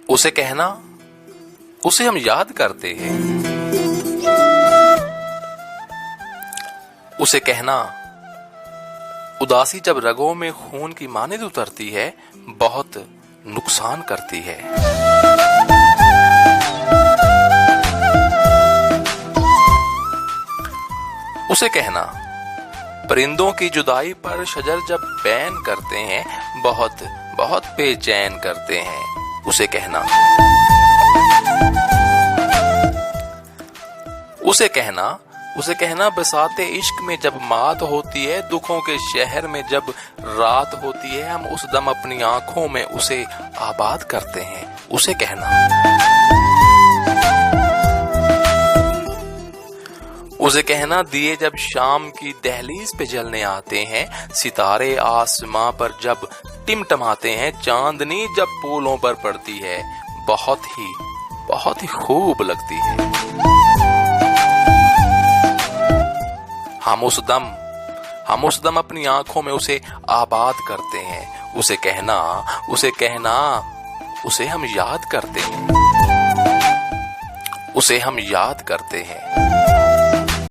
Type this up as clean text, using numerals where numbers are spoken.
उसे कहना, उसे हम याद करते हैं। उसे कहना, उदासी जब रगों में खून की मानिद उतरती है, बहुत नुकसान करती है। उसे कहना, परिंदों की जुदाई पर शजर जब बैन करते हैं, बहुत बहुत बेचैन करते हैं। उसे कहना, उसे कहना बसाते इश्क में जब मात होती है, दुखों के शहर में जब रात होती है, हम उस दम अपनी आंखों में उसे आबाद करते हैं। उसे कहना, उसे कहना दिए जब शाम की दहलीज पे जलने आते हैं, सितारे आसमां पर जब टिमटमाते हैं, चांदनी जब फूलों पर पड़ती है, बहुत ही खूब लगती है। हम उस दम अपनी आंखों में उसे आबाद करते हैं। उसे कहना, उसे हम याद करते हैं।